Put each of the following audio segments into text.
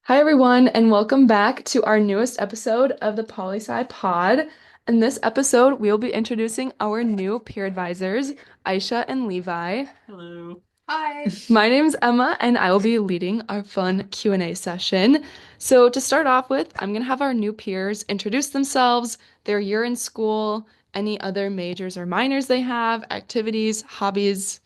Hi, everyone, and welcome back to our newest episode of the PoliSci Pod. In this episode, we'll be introducing our new peer advisors, Aisha and Levi. Hello. Hi. My name's Emma, and I will be leading our fun Q&A session. So to start off with, I'm going to have our new peers introduce themselves, their year in school, any other majors or minors they have, activities, hobbies,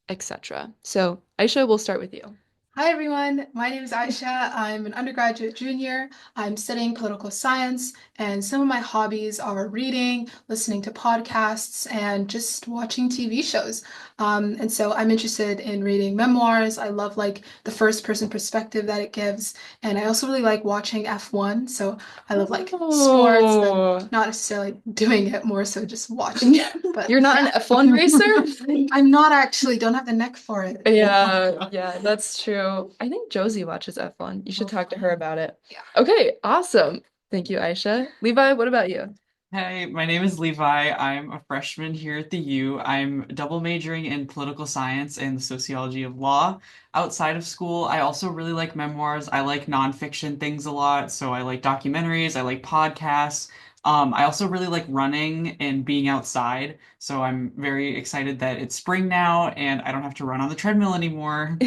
etc. So, Aisha, we'll start with you. Hi, everyone. My name is Aisha. I'm an undergraduate junior. I'm studying political science, and some of my hobbies are reading, listening to podcasts, and just watching TV shows. And so I'm interested in reading memoirs. I love like the first person perspective that it gives. And I also really like watching F1. So I love like sports, but Oh. not necessarily doing it, more so just watching it. But You're not an yeah, F1 racer? I'm not actually, don't have the neck for it. Yeah, yeah, that's true. I think Josie watches F1. You should Oh, talk to her fun. about it. Yeah. Okay, awesome. Thank you, Aisha. Levi, what about you? Hey, my name is Levi. I'm a freshman here at the U. I'm double majoring in political science and the sociology of law. Outside of school, I also really like memoirs. I like nonfiction things a lot. So I like documentaries, I like podcasts. I also really like running and being outside. So I'm very excited that it's spring now and I don't have to run on the treadmill anymore.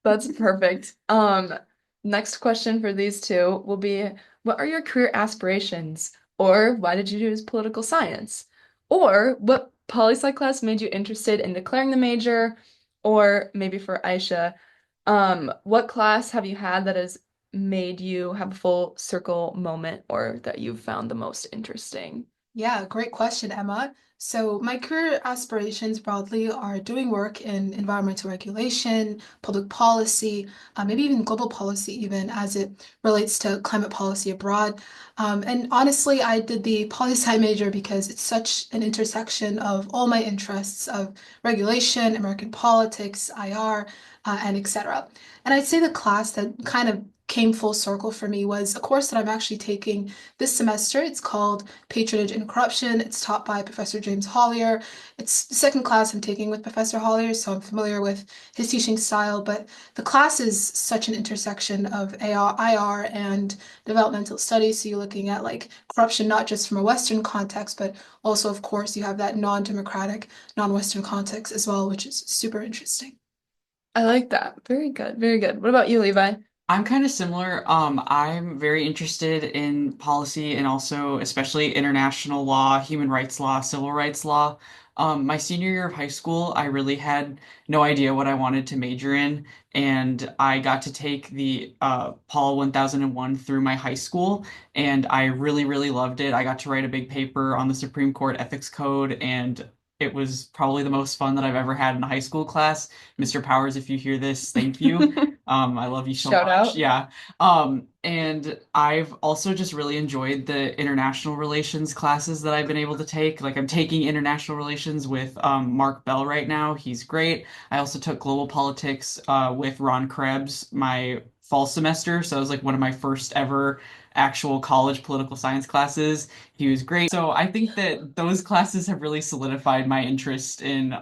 That's perfect. Next question for these two will be, what are your career aspirations? Or why did you choose political science? Or what poli-sci class made you interested in declaring the major? Or maybe for Aisha, what class have you had that has made you have a full circle moment or that you've found the most interesting? Yeah, great question, Emma. So, my career aspirations broadly are doing work in environmental regulation, public policy, maybe even global policy, even as it relates to climate policy abroad. And honestly, I did the poli sci major because it's such an intersection of all my interests of regulation, American politics, IR, and etc. And I'd say the class that kind of came full circle for me was a course that I'm actually taking this semester. It's called Patronage and Corruption. It's taught by Professor James Hollier. It's the second class I'm taking with Professor Hollier, so I'm familiar with his teaching style. But the class is such an intersection of AR, IR and developmental studies. So you're looking at like corruption, not just from a Western context, but also, of course, you have that non-democratic, non-Western context as well, which is super interesting. I like that. Very good. Very good. What about you, Levi? I'm kind of similar. I'm very interested in policy and also especially international law, human rights law, civil rights law. My senior year of high school, I really had no idea what I wanted to major in, and I got to take the Paul 1001 through my high school, and I really, really loved it. I got to write a big paper on the Supreme Court Ethics Code, and it was probably the most fun that I've ever had in a high school class. Mr. Powers, if you hear this, thank you. I love you so Shout much. out. Yeah. And I've also just really enjoyed the international relations classes that I've been able to take. Like I'm taking international relations with Mark Bell right now. He's great. I also took global politics with Ron Krebs my fall semester. So it was like one of my first ever actual college political science classes. He was great. So I think that those classes have really solidified my interest in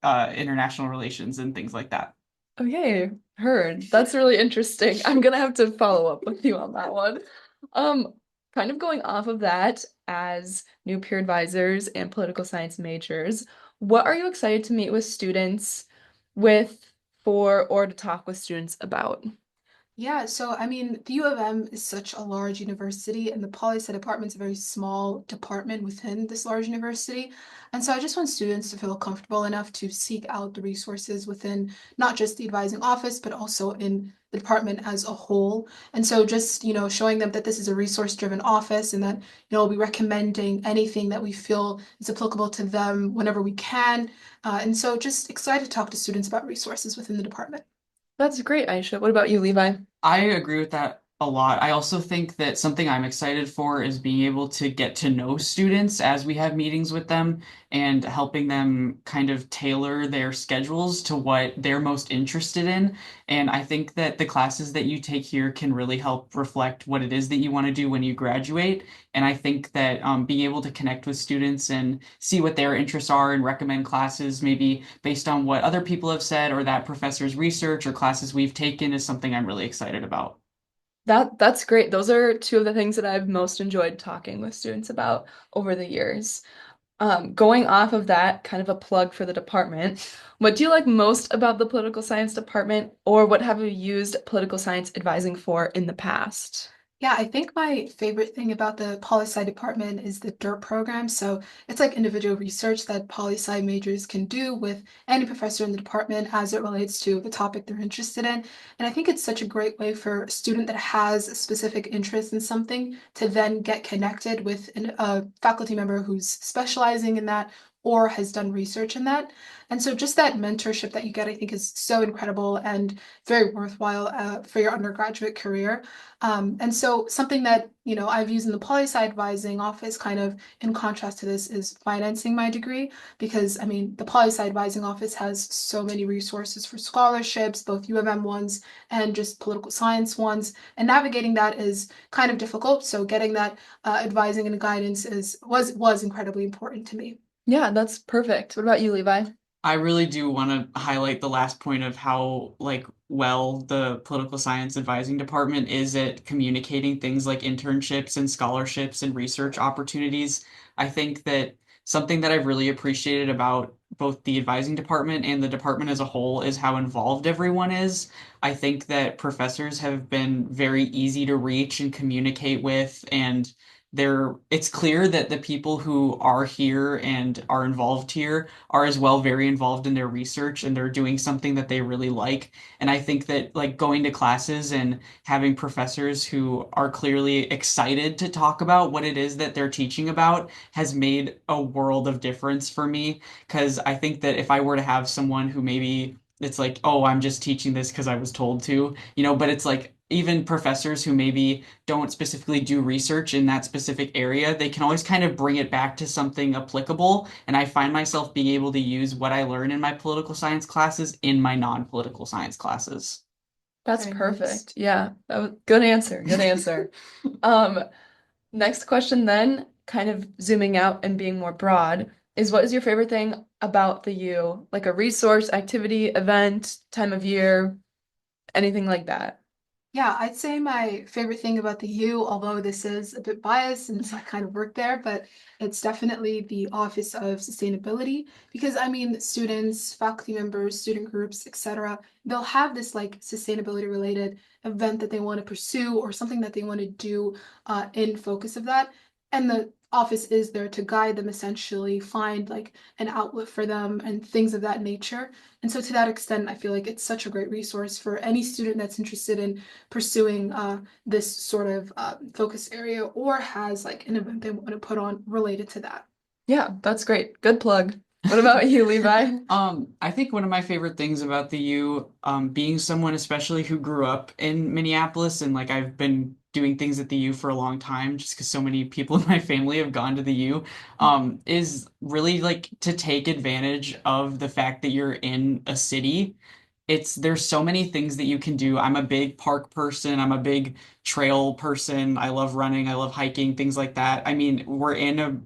international relations and things like that. Okay, heard. That's really interesting. I'm gonna have to follow up with you on that one. Um, Kind of going off of that, as new peer advisors and political science majors, what are you excited to meet with students with for or to talk with students about? Yeah, so I mean, the U of M is such a large university, and the poli sci department is a very small department within this large university. And so I just want students to feel comfortable enough to seek out the resources within not just the advising office, but also in the department as a whole. And so just, showing them that this is a resource-driven office and that, we'll be recommending anything that we feel is applicable to them whenever we can. And so just excited to talk to students about resources within the department. That's great, Aisha. What about you, Levi? I agree with that a lot. I also think that something I'm excited for is being able to get to know students as we have meetings with them and helping them kind of tailor their schedules to what they're most interested in. And I think that the classes that you take here can really help reflect what it is that you want to do when you graduate. And I think that being able to connect with students and see what their interests are and recommend classes, maybe based on what other people have said or that professor's research or classes we've taken, is something I'm really excited about. That's great. Those are two of the things that I've most enjoyed talking with students about over the years. Going off of that, kind of a plug for the department, what do you like most about the political science department, or what have you used political science advising for in the past? Yeah, I think my favorite thing about the poli-sci department is the DIRT program. So it's like individual research that poli-sci majors can do with any professor in the department as it relates to the topic they're interested in. And I think it's such a great way for a student that has a specific interest in something to then get connected with a faculty member who's specializing in that or has done research in that. And so just that mentorship that you get, I think, is so incredible and very worthwhile for your undergraduate career. And so something that, I've used in the poli-sci advising office kind of in contrast to this is financing my degree because I mean the poli-sci advising office has so many resources for scholarships, both U of M ones and just political science ones, and navigating that is kind of difficult. So getting that advising and guidance was incredibly important to me. Yeah, that's perfect. What about you, Levi? I really do want to highlight the last point of how well the political science advising department is at communicating things like internships and scholarships and research opportunities. I think that something that I've really appreciated about both the advising department and the department as a whole is how involved everyone is. I think that professors have been very easy to reach and communicate with, and it's clear that the people who are here and are involved here are as well very involved in their research and they're doing something that they really like. And I think that like going to classes and having professors who are clearly excited to talk about what it is that they're teaching about has made a world of difference for me. Because I think that if I were to have someone who maybe it's like, oh, I'm just teaching this because I was told to, but it's like even professors who maybe don't specifically do research in that specific area, they can always kind of bring it back to something applicable. And I find myself being able to use what I learn in my political science classes in my non-political science classes. That's Very nice. perfect. Yeah, that was good answer. Good answer. Um, Next question then, kind of zooming out and being more broad, is what is your favorite thing about the U? Like a resource, activity, event, time of year, anything like that? Yeah, I'd say my favorite thing about the U, although this is a bit biased since I kind of work there, but it's definitely the Office of Sustainability because I mean, students, faculty members, student groups, etc., they'll have this like sustainability related event that they want to pursue or something that they want to do in focus of that. And the office is there to guide them essentially, find like an outlet for them and things of that nature. And so to that extent, I feel like it's such a great resource for any student that's interested in pursuing this sort of focus area or has like an event they want to put on related to that. Yeah, that's great. Good plug. What about you, Levi? I think one of my favorite things about the U, being someone especially who grew up in Minneapolis and like I've been doing things at the U for a long time, just because so many people in my family have gone to the U, is really like to take advantage of the fact that you're in a city. There's so many things that you can do. I'm a big park person. I'm a big trail person. I love running. I love hiking, things like that. I mean, we're in a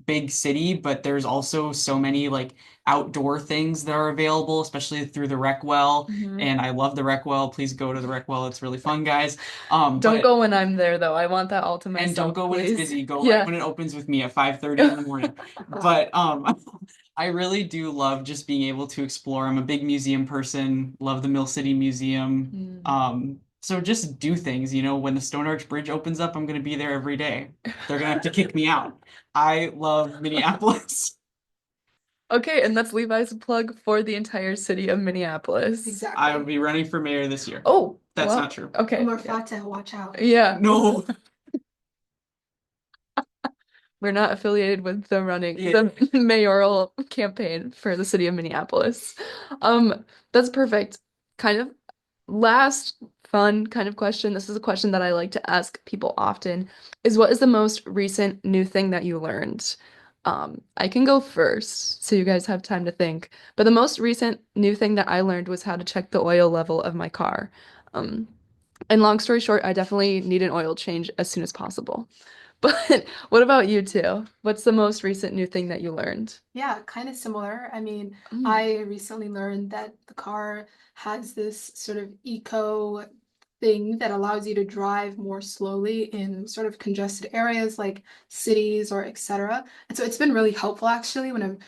big city, but there's also so many like outdoor things that are available, especially through the rec well. Mhm. And I love the rec well. Please go to the rec well. It's really fun, guys. Don't But go when I'm there though. I want that all to and don't myself, go when it's please. busy. Go right Yeah. when it opens with me at 5:30 in the morning. But I really do love just being able to explore. I'm a big museum person. Love the Mill City Museum. Mm. So just do things. When the Stone Arch Bridge opens up, I'm gonna be there every day. They're gonna have to kick me out. I love Minneapolis. Okay, and that's Levi's plug for the entire city of Minneapolis. I will Exactly. be running for mayor this year. Oh, That's not well, true. okay. More Yeah. fata, watch out. Yeah. No. We're not affiliated with Yeah. the mayoral campaign for the city of Minneapolis. That's perfect. Kind of last fun kind of question. This is a question that I like to ask people often, is what is the most recent new thing that you learned? I can go first, so you guys have time to think. But the most recent new thing that I learned was how to check the oil level of my car. Um, and long story short, I definitely need an oil change as soon as possible. But what about you two? What's the most recent new thing that you learned? Yeah, kind of similar. I mean, Mm, I recently learned that the car has this sort of eco thing that allows you to drive more slowly in sort of congested areas like cities or etc. And so it's been really helpful actually when I'm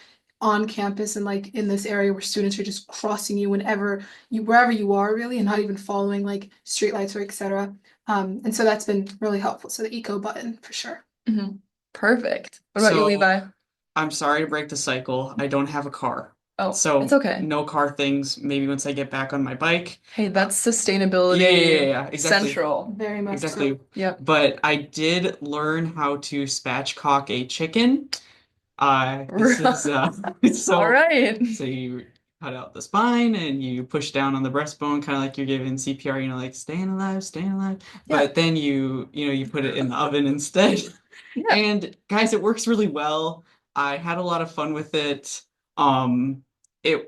on campus and like in this area where students are just crossing you whenever you wherever you are really and not even following like street lights or etc. And so that's been really helpful. So the eco button for sure. mhm. Perfect. What about you, So Levi? I'm sorry to break the cycle. I don't have a car. Oh, it's So okay. no car things. Maybe once I get back on my bike. Hey, Uh, that's yeah, sustainability yeah. Exactly. central. Very much Exactly. so. Yep. But I did learn how to spatchcock a chicken. This is All so right. so you cut out the spine and you push down on the breastbone, kind of like you're giving CPR, like staying alive, staying alive. Yeah. But then you put it in the oven instead. Yeah. And guys, it works really well. I had a lot of fun with it. Um,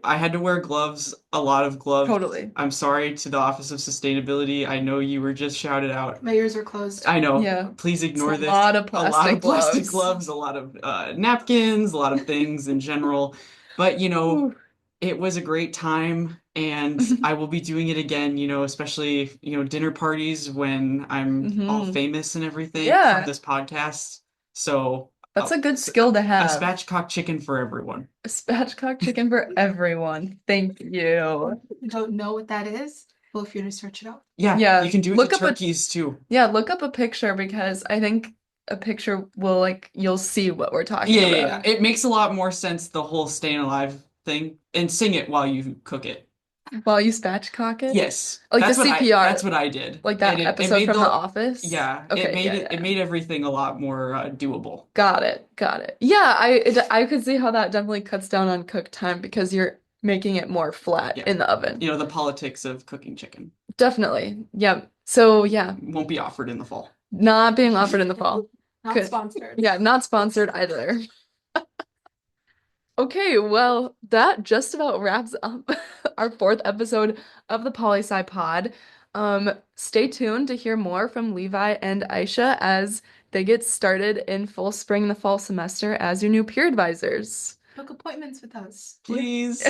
I had to wear gloves, a lot of gloves. Totally. I'm sorry to the Office of Sustainability. I know you were just shouted out. My ears are closed. I know. Yeah. Please It's a ignore this. lot of A lot plastic of plastic gloves. gloves, a lot of napkins, a lot of things in general. But, Ooh. it was a great time and I will be doing it again, especially, dinner parties when I'm all Hmm. famous and everything from Yeah. this podcast. So, That's a good skill to a have. spatchcock chicken for everyone. A spatchcock chicken for everyone. Thank you. You don't know what that is? Feel free to search it up. Yeah, you Yeah. can do it to turkeys too. Look up a picture because I think a picture will you'll see what we're talking Yeah, yeah, about. yeah. It makes a lot more sense, the whole staying alive thing, and sing it while you cook it. While you spatchcock it? Yes, Like the that's CPR, what I did. like And that it episode made from The the Office. yeah, Okay, yeah, it yeah. made everything a lot more doable. Got it. Got it. Yeah, I could see how that definitely cuts down on cook time because you're making it more flat Yeah. in the oven. The politics of cooking chicken Definitely. Yeah. So yeah, won't be offered in the fall. not being offered in the fall. Not Good. sponsored. Yeah, not sponsored either. Okay, well, that just about wraps up our fourth episode of the PoliSci Pod. Stay tuned to hear more from Levi and Aisha as they get started in full spring and the fall semester as your new peer advisors. Book appointments with us. Yeah. Please.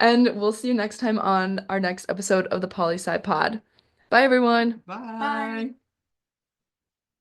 And we'll see you next time on our next episode of the PoliSci Pod. Bye, everyone. Bye. Bye.